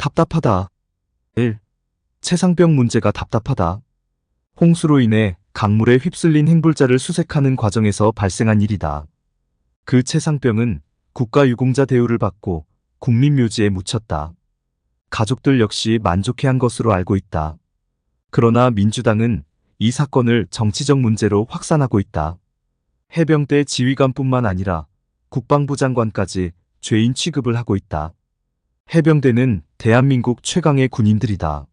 답답하다. 1. 채상병 문제가 답답하다. 홍수로 인해 강물에 휩쓸린 행불자를 수색하는 과정에서 발생한 일이다. 그 채상병은 국가유공자 대우를 받고 국민묘지에 묻혔다. 가족들 역시 만족해한 것으로 알고 있다. 그러나 민주당은 이 사건을 정치적 문제로 확산하고 있다. 해병대 지휘관뿐만 아니라 국방부 장관까지 죄인 취급을 하고 있다. 해병대는 대한민국 최강의 군인들이다.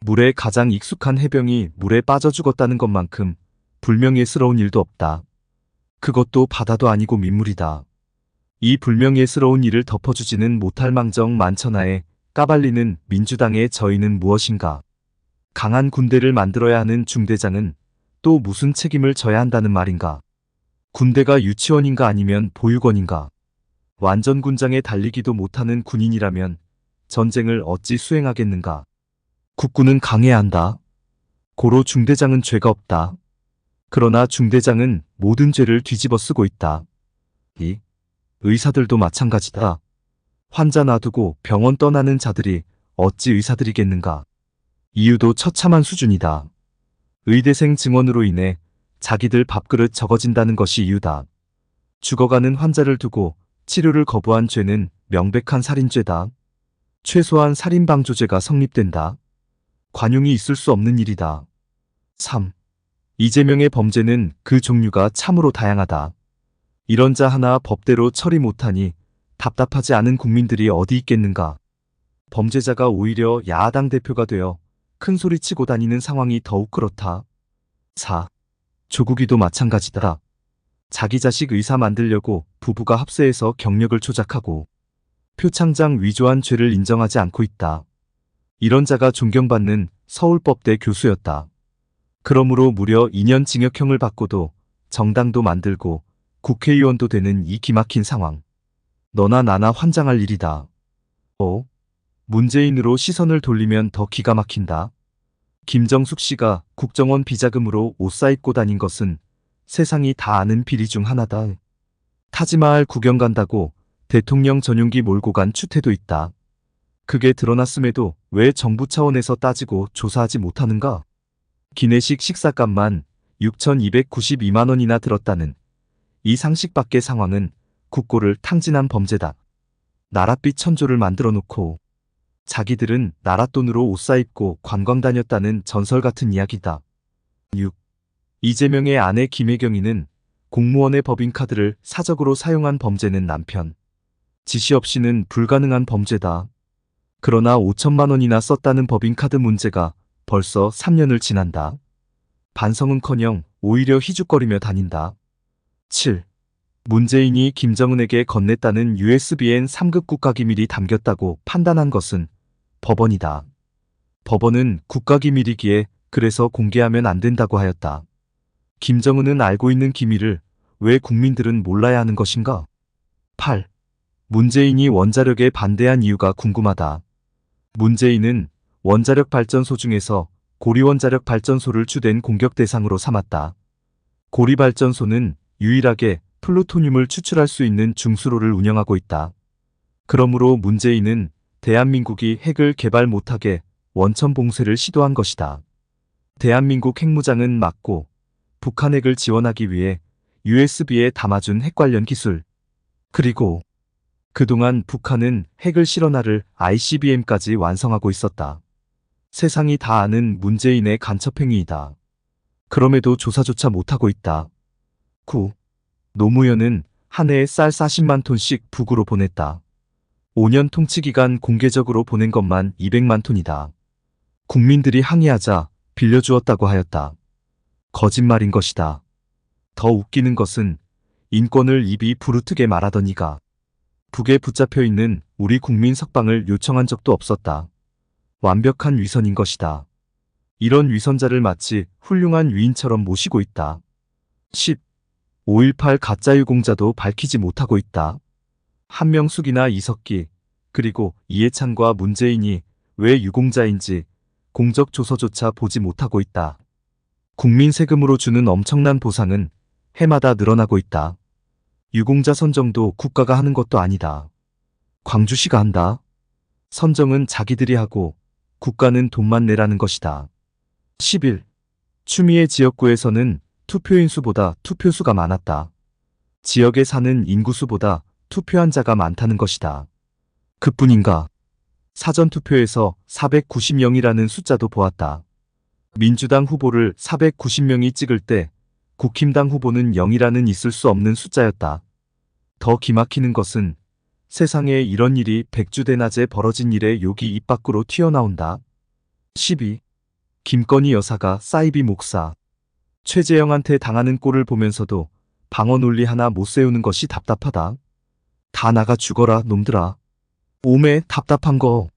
물에 가장 익숙한 해병이 물에 빠져 죽었다는 것만큼 불명예스러운 일도 없다. 그것도 바다도 아니고 민물이다. 이 불명예스러운 일을 덮어주지는 못할 망정 만천하에 까발리는 민주당의 저희는 무엇인가? 강한 군대를 만들어야 하는 중대장은 또 무슨 책임을 져야 한다는 말인가? 군대가 유치원인가 아니면 보육원인가? 완전 군장에 달리기도 못하는 군인이라면 전쟁을 어찌 수행하겠는가? 국군은 강해야 한다. 고로 중대장은 죄가 없다. 그러나 중대장은 모든 죄를 뒤집어 쓰고 있다. 이 의사들도 마찬가지다. 환자 놔두고 병원 떠나는 자들이 어찌 의사들이겠는가? 이유도 처참한 수준이다. 의대생 증원으로 인해 자기들 밥그릇 적어진다는 것이 이유다. 죽어가는 환자를 두고 치료를 거부한 죄는 명백한 살인죄다. 최소한 살인방조죄가 성립된다. 관용이 있을 수 없는 일이다. 3. 이재명의 범죄는 그 종류가 참으로 다양하다. 이런 자 하나 법대로 처리 못하니 답답하지 않은 국민들이 어디 있겠는가. 범죄자가 오히려 야당 대표가 되어 큰 소리 치고 다니는 상황이 더욱 그렇다. 4. 조국이도 마찬가지다. 자기 자식 의사 만들려고 부부가 합세해서 경력을 조작하고 표창장 위조한 죄를 인정하지 않고 있다. 이런 자가 존경받는 서울법대 교수였다. 그러므로 무려 2년 징역형을 받고도 정당도 만들고 국회의원도 되는 이 기막힌 상황. 너나 나나 환장할 일이다. 문재인으로 시선을 돌리면 더 기가 막힌다. 김정숙 씨가 국정원 비자금으로 옷 사입고 다닌 것은 세상이 다 아는 비리 중 하나다. 타지마할 구경 간다고 대통령 전용기 몰고 간 추태도 있다. 그게 드러났음에도 왜 정부 차원에서 따지고 조사하지 못하는가? 기내식 식사값만 6,292만 원이나 들었다는 이 상식 밖의 상황은 국고를 탕진한 범죄다. 나랏빛 천조를 만들어 놓고 자기들은 나랏돈으로 옷 사입고 관광 다녔다는 전설 같은 이야기다. 6. 이재명의 아내 김혜경이는 공무원의 법인카드를 사적으로 사용한 범죄는 남편 지시 없이는 불가능한 범죄다. 그러나 5천만 원이나 썼다는 법인카드 문제가 벌써 3년을 지난다. 반성은커녕 오히려 희죽거리며 다닌다. 7. 문재인이 김정은에게 건넸다는 USBN 3급 국가기밀이 담겼다고 판단한 것은 법원이다. 법원은 국가기밀이기에 그래서 공개하면 안 된다고 하였다. 김정은은 알고 있는 기밀을 왜 국민들은 몰라야 하는 것인가? 8. 문재인이 원자력에 반대한 이유가 궁금하다. 문재인은 원자력 발전소 중에서 고리원자력 발전소를 주된 공격 대상으로 삼았다. 고리발전소는 유일하게 플루토늄을 추출할 수 있는 중수로를 운영하고 있다. 그러므로 문재인은 대한민국이 핵을 개발 못하게 원천 봉쇄를 시도한 것이다. 대한민국 핵무장은 막고 북한 핵을 지원하기 위해 USB에 담아준 핵 관련 기술. 그리고 그동안 북한은 핵을 실어나를 ICBM까지 완성하고 있었다. 세상이 다 아는 문재인의 간첩행위이다. 그럼에도 조사조차 못하고 있다. 9. 노무현은 한 해에 쌀 40만 톤씩 북으로 보냈다. 5년 통치기간 공개적으로 보낸 것만 200만 톤이다. 국민들이 항의하자 빌려주었다고 하였다. 거짓말인 것이다. 더 웃기는 것은 인권을 입이 부르트게 말하던 이가 북에 붙잡혀 있는 우리 국민 석방을 요청한 적도 없었다. 완벽한 위선인 것이다. 이런 위선자를 마치 훌륭한 위인처럼 모시고 있다. 10. 5.18 가짜유공자도 밝히지 못하고 있다. 한명숙이나 이석기, 그리고 이해찬과 문재인이 왜 유공자인지 공적 조서조차 보지 못하고 있다. 국민 세금으로 주는 엄청난 보상은 해마다 늘어나고 있다. 유공자 선정도 국가가 하는 것도 아니다. 광주시가 한다. 선정은 자기들이 하고 국가는 돈만 내라는 것이다. 11. 추미애 지역구에서는 투표인 수보다 투표수가 많았다. 지역에 사는 인구수보다 투표한 자가 많다는 것이다. 그뿐인가? 사전투표에서 490명이라는 숫자도 보았다. 민주당 후보를 490명이 찍을 때 국힘당 후보는 0이라는 있을 수 없는 숫자였다. 더 기막히는 것은 세상에 이런 일이 백주대낮에 벌어진 일에 욕이 입 밖으로 튀어나온다. 12. 김건희 여사가 사이비 목사. 최재형한테 당하는 꼴을 보면서도 방어 논리 하나 못 세우는 것이 답답하다. 다 나가 죽어라 놈들아. 오매 답답한 거.